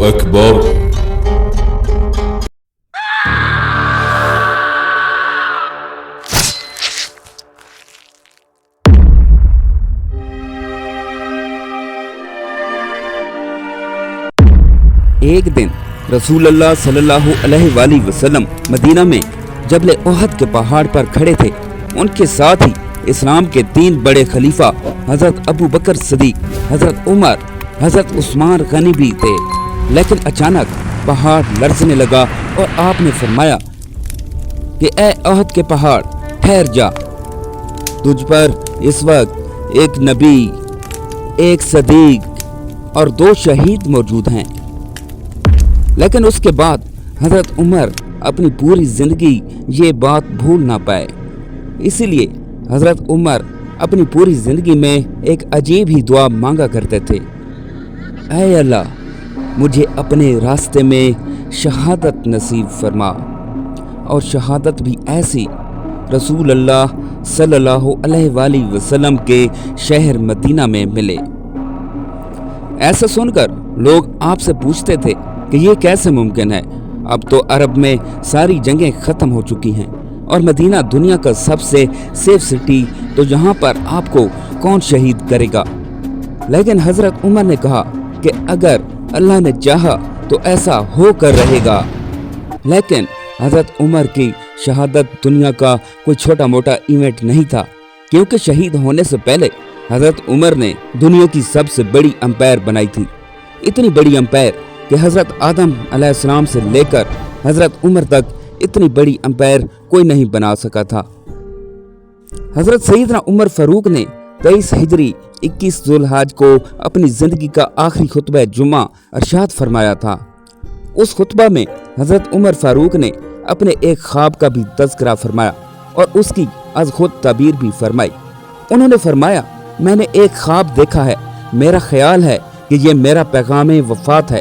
اکبر۔ ایک دن رسول اللہ صلی اللہ علیہ وآلہ وسلم مدینہ میں جبل احد کے پہاڑ پر کھڑے تھے۔ ان کے ساتھ ہی اسلام کے 3 بڑے خلیفہ حضرت ابو بکر صدیق، حضرت عمر، حضرت عثمان غنی بھی تھے۔ لیکن اچانک پہاڑ لرزنے لگا اور آپ نے فرمایا کہ اے احد کے پہاڑ ٹھہر جا، تجھ پر اس وقت ایک نبی، ایک صدیق اور 2 شہید موجود ہیں۔ لیکن اس کے بعد حضرت عمر اپنی پوری زندگی یہ بات بھول نہ پائے، اسی لیے حضرت عمر اپنی پوری زندگی میں ایک عجیب ہی دعا مانگا کرتے تھے، اے اللہ مجھے اپنے راستے میں شہادت نصیب فرما، اور شہادت بھی ایسی رسول اللہ صلی اللہ علیہ وآلہ وسلم کے شہر مدینہ میں ملے۔ ایسا سن کر لوگ آپ سے پوچھتے تھے کہ یہ کیسے ممکن ہے؟ اب تو عرب میں ساری جنگیں ختم ہو چکی ہیں اور مدینہ دنیا کا سب سے سیف سٹی، تو یہاں پر آپ کو کون شہید کرے گا؟ لیکن حضرت عمر نے کہا کہ اگر اللہ نے چاہا تو ایسا ہو کر رہے گا۔ لیکن حضرت عمر کی شہادت دنیا کا کوئی چھوٹا موٹا ایونٹ نہیں تھا، کیونکہ شہید ہونے سے پہلے حضرت عمر نے دنیا کی سب سے بڑی امپائر بنائی تھی۔ اتنی بڑی امپائر کہ حضرت آدم علیہ السلام سے لے کر حضرت عمر تک اتنی بڑی امپائر کوئی نہیں بنا سکا تھا۔ حضرت سیدنا عمر فاروق نے 23 ہجری 21 ذو الحج کو اپنی زندگی کا آخری خطبہ جمعہ ارشاد فرمایا تھا۔ اس خطبہ میں حضرت عمر فاروق نے اپنے ایک خواب کا بھی تذکرہ فرمایا اور اس کی از خود تعبیر بھی فرمائی۔ انہوں نے فرمایا، میں نے ایک خواب دیکھا ہے، میرا خیال ہے کہ یہ میرا پیغام وفات ہے۔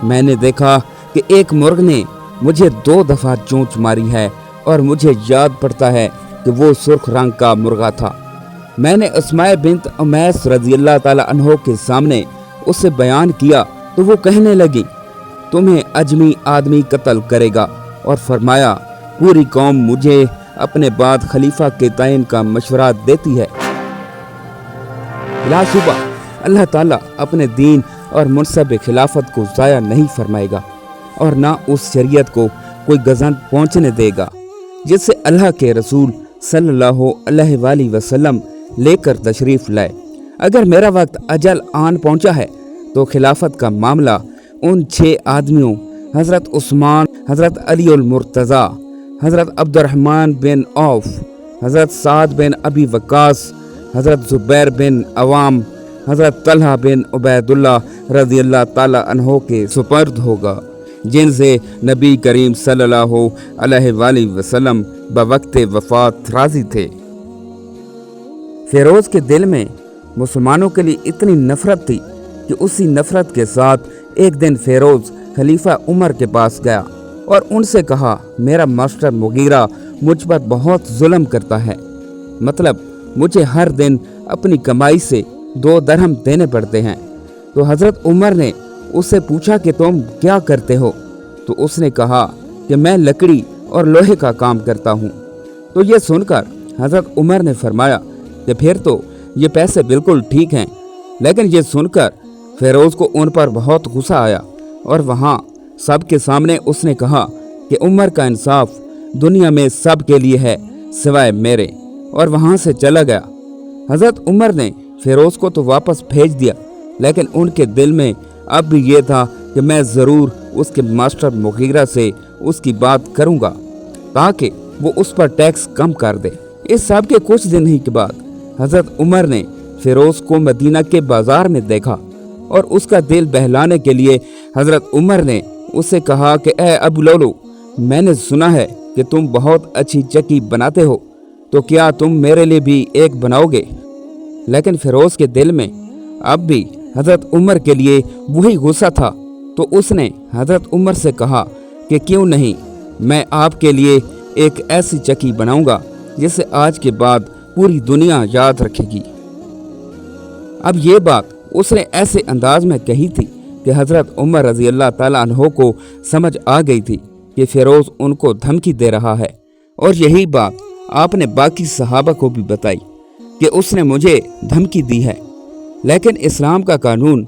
میں نے دیکھا کہ ایک مرغ نے مجھے 2 دفعہ چونچ ماری ہے اور مجھے یاد پڑتا ہے کہ وہ سرخ رنگ کا مرغا تھا۔ میں نے اسماء بنت امیس رضی اللہ تعالی عنہ کے سامنے اسے بیان کیا تو وہ کہنے لگی، تمہیں اجمی آدمی قتل کرے گا، اور فرمایا پوری قوم مجھے اپنے بعد خلیفہ کے تعین کا مشورہ دیتی ہے۔ لا شبہ اللہ تعالیٰ اپنے دین اور منصب خلافت کو ضائع نہیں فرمائے گا، اور نہ اس شریعت کو کوئی گزند پہنچنے دے گا جس سے اللہ کے رسول صلی اللہ علیہ وآلہ وسلم لے کر تشریف لائے۔ اگر میرا وقت اجل آن پہنچا ہے تو خلافت کا معاملہ ان 6 آدمیوں حضرت عثمان، حضرت علی المرتضیٰ، حضرت عبد الرحمن بن عوف، حضرت سعد بن ابی وقاص، حضرت زبیر بن عوام، حضرت طلحہ بن عبید اللہ رضی اللہ تعالی عنہ کے سپرد ہوگا، جن سے نبی کریم صلی اللہ علیہ وآلہ وسلم بوقت وفات راضی تھے۔ فیروز کے دل میں مسلمانوں کے لیے اتنی نفرت تھی کہ اسی نفرت کے ساتھ ایک دن فیروز خلیفہ عمر کے پاس گیا اور ان سے کہا، میرا ماسٹر مغیرہ مجھ پر بہت ظلم کرتا ہے، مطلب مجھے ہر دن اپنی کمائی سے 2 درہم دینے پڑتے ہیں۔ تو حضرت عمر نے اس سے پوچھا کہ تم کیا کرتے ہو؟ تو اس نے کہا کہ میں لکڑی اور لوہے کا کام کرتا ہوں۔ تو یہ سن کر حضرت عمر نے فرمایا کہ پھر تو یہ پیسے بالکل ٹھیک ہیں۔ لیکن یہ سن کر فیروز کو ان پر بہت غصہ آیا اور وہاں سب کے سامنے اس نے کہا کہ عمر کا انصاف دنیا میں سب کے لیے ہے سوائے میرے، اور وہاں سے چلا گیا۔ حضرت عمر نے فیروز کو تو واپس بھیج دیا، لیکن ان کے دل میں اب بھی یہ تھا کہ میں ضرور اس کے ماسٹر مغیرہ سے اس کی بات کروں گا تاکہ وہ اس پر ٹیکس کم کر دے۔ اس سب کے کچھ دن ہی کے بعد حضرت عمر نے فیروز کو مدینہ کے بازار میں دیکھا اور اس کا دل بہلانے کے لیے حضرت عمر نے اس سے کہا کہ اے ابو لولو، میں نے سنا ہے کہ تم بہت اچھی چکی بناتے ہو، تو کیا تم میرے لیے بھی ایک بناؤ گے؟ لیکن فیروز کے دل میں اب بھی حضرت عمر کے لیے وہی غصہ تھا، تو اس نے حضرت عمر سے کہا کہ کیوں نہیں، میں آپ کے لیے ایک ایسی چکی بناؤں گا جسے آج کے بعد پوری دنیا یاد رکھے گی۔ اب یہ بات اس نے ایسے انداز میں کہی تھی कि हज़रत उमर रज़ी अल्लाह ताला अन्हो को समझ आ गई थी कि फिरोज उनको धमकी दे रहा है, और यही बात आपने बाकी सहाबा को भी बताई कि उसने मुझे धमकी दी है। लेकिन इस्लाम का कानून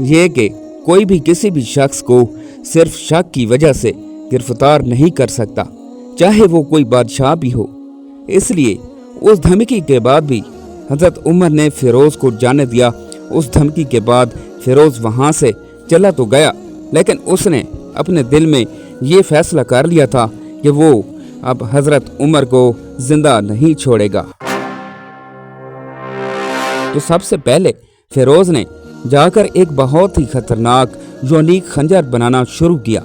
ये कि कोई भी किसी भी शख्स को सिर्फ शक की वजह से गिरफ्तार नहीं कर सकता, चाहे वो कोई बादशाह भी हो। इसलिए उस धमकी के बाद भी हज़रत उमर ने फिरोज को जाने दिया। उस धमकी के बाद फिरोज वहां से चला तो गया, लेकिन उसने अपने दिल में ये फैसला कर लिया था कि वो अब हज़रत उमर को जिंदा नहीं छोड़ेगा। तो सबसे पहले फिरोज ने जाकर एक बहुत ही खतरनाक यूनिक खंजर बनाना शुरू किया।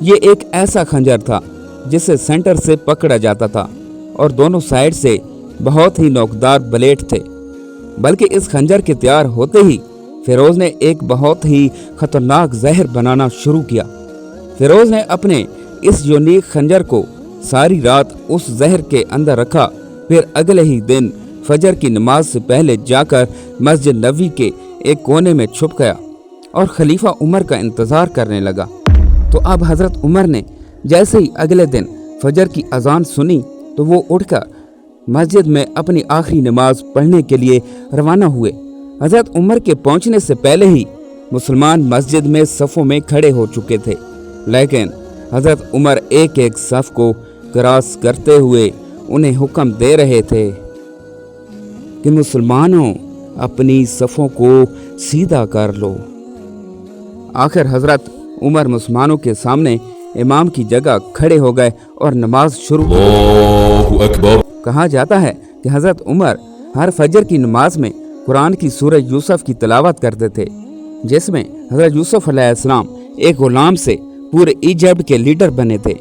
ये एक ऐसा खंजर था जिसे सेंटर से पकड़ा जाता था और दोनों साइड से बहुत ही नोकदार ब्लेड थे। बल्कि इस खंजर के तैयार होते ही फिरोज ने एक बहुत ही खतरनाक जहर बनाना शुरू किया। फिरोज ने अपने इस यूनिक खंजर को सारी रात उस जहर के अंदर रखा। फिर अगले ही दिन फजर की नमाज से पहले जाकर मस्जिद नबवी के एक कोने में छुप गया और खलीफा उमर का इंतजार करने लगा। तो अब हजरत उमर ने जैसे ही अगले दिन फजर की अजान सुनी तो वो उठकर मस्जिद में अपनी आखिरी नमाज पढ़ने के लिए रवाना हुए। हजरत उमर के पहुंचने से पहले ही मुसलमान मस्जिद में सफ़ों में खड़े हो चुके थे, लेकिन हजरत उमर एक एक सफ़ को क्रॉस करते हुए उन्हें हुक्म दे रहे थे कि मुसलमानों अपनी सफ़ों को सीधा कर लो। आखिर हजरत उमर मुसलमानों के सामने इमाम की जगह खड़े हो गए और नमाज शुरू की। कहा जाता है कि हजरत उमर हर फजर की नमाज में कुरान की सूरह यूसुफ की तिलावत करते थे, जिसमें हजरत यूसुफ अलैहिस्सलाम एक गुलाम से पूरे इजिप्ट के लीडर बने थे।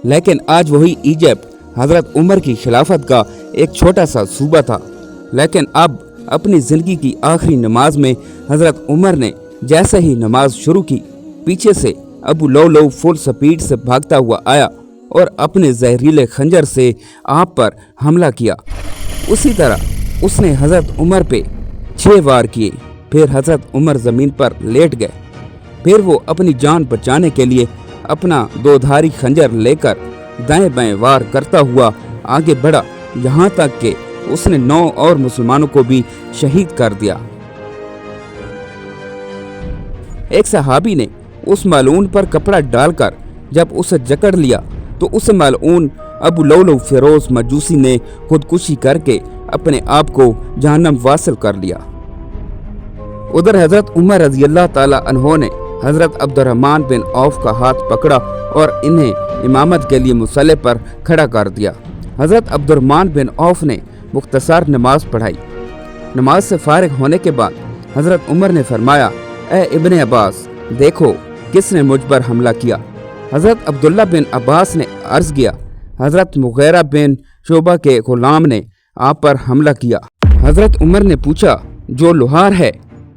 लेकिन आज वही इजिप्ट हजरत उमर की खिलाफत का एक छोटा सा सूबा था। लेकिन अब अपनी जिंदगी की आखिरी नमाज में हजरत उमर ने जैसे ही नमाज शुरू की, पीछे से अबू लौलौ फुल स्पीड से भागता हुआ आया और अपने जहरीले खंजर से आप पर हमला किया। उसी तरह उसने हजरत उमर पे 6 वार किए। फिर हजरत उमर जमीन पर लेट गए। फिर वो अपनी जान बचाने के लिए अपना 2धारी खंजर लेकर दाएं बाएं वार करता हुआ आगे बढ़ा, यहाँ तक कि उसने 9 और मुसलमानों को भी शहीद कर दिया। एक सहाबी ने उस मालून पर कपड़ा डालकर जब उसे जकड़ लिया तो उस मालून अबू लौलौ फिरोज मजूसी ने खुदकुशी करके अपने आप को जहन्नम वासिल कर लिया। उधर हजरत उमर रज़ी अल्लाह ताला अन्हो ने हजरत अब्दुर्रहमान बिन औफ का हाथ पकड़ा और इन्हें इमामत के लिए मुसल्ले पर खड़ा कर दिया। हजरत अब्दुर्रहमान बिन औफ ने मुख्तसर नमाज पढ़ाई। नमाज से फारिग होने के बाद हजरत उमर ने फरमाया, ए इब्ने अब्बास, देखो किसने मुझ पर हमला किया। हजरत अब्दुल्ला बिन अब्बास ने अर्ज किया, हजरत मुगीरा बिन शोबा के गुलाम ने आप पर हमला किया। हजरत उमर ने पूछा, जो लुहार है?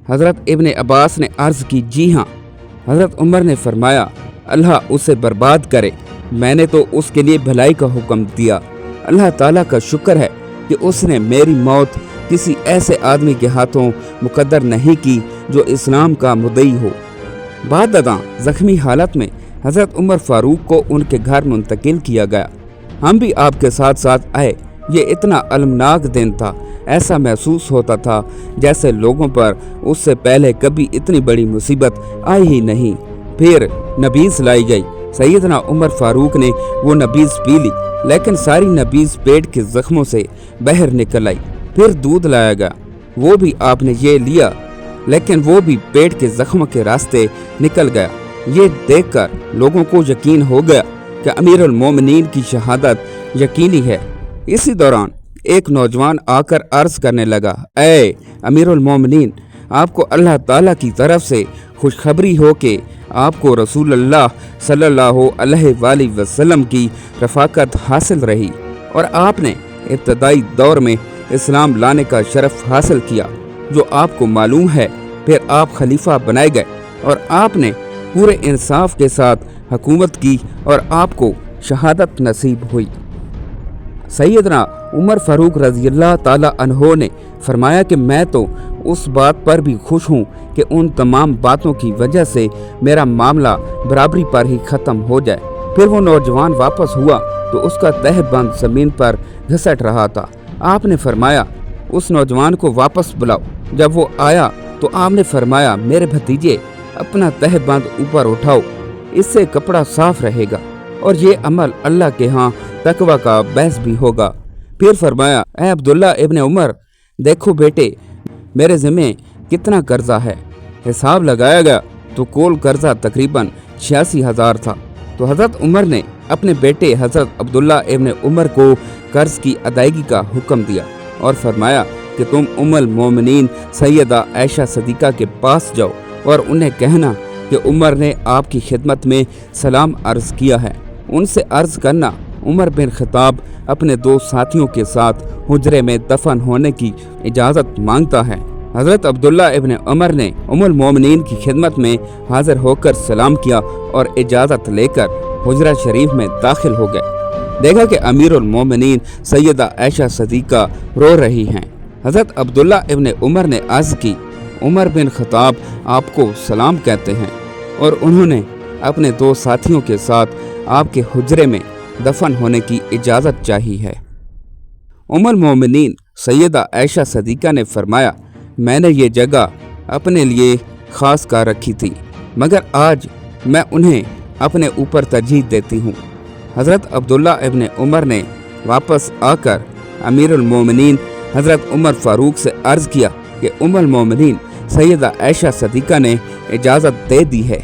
हजरत इब्ने अब्बास ने अर्ज की, जी हाँ। हजरत उमर ने फरमाया, अल्लाह उसे बर्बाद करे, मैंने तो उसके लिए भलाई का हुक्म दिया। अल्लाह ताला का शुक्र है कि उसने मेरी मौत किसी ऐसे आदमी के हाथों मुकद्दर नहीं की जो इस्लाम का मुद्दई हो। बाद अदा जख्मी हालत में हजरत उमर फारूक को उनके घर मुंतकिल किया गया। हम भी आपके साथ साथ आए। ये इतना अलमनाक दिन था, ऐसा महसूस होता था जैसे लोगों पर उससे पहले कभी इतनी बड़ी मुसीबत आई ही नहीं। फिर नबीज़ लाई गई। सैयदना उमर फारूक ने वो नबीज़ पी ली, लेकिन सारी नबीज़ पेट के जख्मों से बाहर निकल आई। फिर दूध लाया गया, वो भी आपने ये लिया, लेकिन वो भी पेट के जख्म के रास्ते निकल गया। ये देखकर लोगों को यकीन हो गया कि अमीरुल मोमिनीन की शहादत यकीनी है। इसी दौरान एक नौजवान आकर अर्ज करने लगा, ऐ अमीरुल मोमिनीन, आपको अल्लाह ताला की तरफ से खुशखबरी हो कि आपको रसूलुल्लाह सल्लल्लाहु अलैहि वसल्लम की रफ़ाकत हासिल रही और आपने इब्तदाई दौर में इस्लाम लाने का शरफ हासिल किया, जो आपको मालूम है। फिर आप खलीफा बनाए गए और आपने पूरे इंसाफ के साथ हुकूमत की और आपको शहादत नसीब हुई। सैयदना उमर फारूक रज़ी अल्लाह ताला अन्हो ने फरमाया कि मैं तो उस बात पर भी खुश हूँ कि उन तमाम बातों की वजह से मेरा मामला बराबरी पर ही खत्म हो जाए। फिर वो नौजवान वापस हुआ तो उसका तहबंद जमीन पर घसट रहा था। आपने फरमाया उस नौजवान को वापस बुलाओ। जब वो आया तो आपने फरमाया मेरे भतीजे अपना तहबंद ऊपर उठाओ, इससे कपड़ा साफ रहेगा और ये अमल अल्लाह के यहाँ तकवा का बहस भी होगा। फिर फरमाया ऐ अब्दुल्ला इब्न उमर, देखो बेटे मेरे ज़िम्मे कितना कर्जा है। हिसाब लगाया गया तो कुल कर्जा तकरीबन 86,000 था। तो हज़रत उमर ने अपने बेटे हज़रत अब्दुल्ला इब्न उमर को कर्ज की अदायगी का हुक्म दिया और फरमाया कि तुम उम्मुल मोमिनीन सैयदा आयशा सदीका के पास जाओ और उन्हें कहना कि उमर ने आपकी खिदमत में सलाम अर्ज़ किया है। उनसे अर्ज़ करना उमर बिन खिताब अपने 2 साथियों के साथ हुजरे में दफन होने की इजाज़त मांगता है। हज़रत अब्दुल्ला इब्न उमर ने उम्मुल मोमिनीन की खिदमत में हाजिर होकर सलाम किया और इजाज़त लेकर हुजरा शरीफ में दाखिल हो गए। देखा कि अमीरुल मोमिनीन सैयदा आयशा सदीका रो रही हैं। हज़रत अब्दुल्ला इब्न उमर ने अर्ज़ की, उमर बिन खिताब आपको सलाम कहते हैं और उन्होंने अपने 2 साथियों के साथ आपके हुजरे में दफन होने की इजाज़त चाही है। उम्मुल मोमिनीन सैयदा आयशा सदीका ने फरमाया मैंने ये जगह अपने लिए ख़ास कर रखी थी, मगर आज मैं उन्हें अपने ऊपर तरजीह देती हूँ। हज़रत अब्दुल्ला इब्न उमर ने वापस आकर अमीरुल मोमिनीन हज़रत उमर फ़ारूक से अर्ज़ किया कि उम्मुल मोमिनीन सैयदा आयशा सदीका ने इजाज़त दे दी है।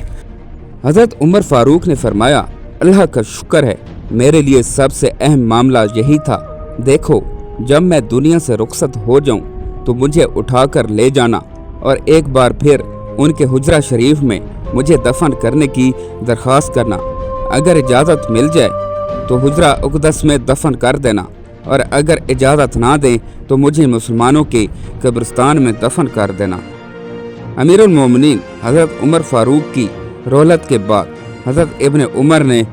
हज़रत उमर फ़ारूक ने फरमाया अल्लाह का शुक्र है, मेरे लिए सबसे अहम मामला यही था। देखो जब मैं दुनिया से रुखसत हो जाऊं तो मुझे उठाकर ले जाना और एक बार फिर उनके हुजरा शरीफ में मुझे दफन करने की दरख्वास्त करना। अगर इजाज़त मिल जाए तो हुजरा उक़दस में दफन कर देना और अगर इजाज़त ना दें तो मुझे मुसलमानों के कब्रिस्तान में दफन कर देना। अमीरुल मोमिनीन हज़रत उमर फ़ारूक की रोलत के बाद हज़रत इब्न उमर ने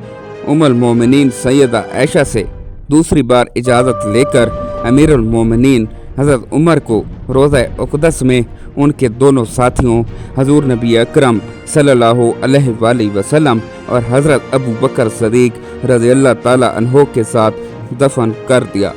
उम्मुल मोमिनीन सैयदा आयशा से दूसरी बार इजाज़त लेकर अमीरुल मोमिनीन हज़रत उमर को रोज़ा उक़दस में उनके दोनों साथियों हज़ूर नबी अकरम सल्लल्लाहु अलैहि वसल्लम और हज़रत अबू बकर सदीक रज़ियल्लाहु ताला अन्हो के साथ दफन कर दिया।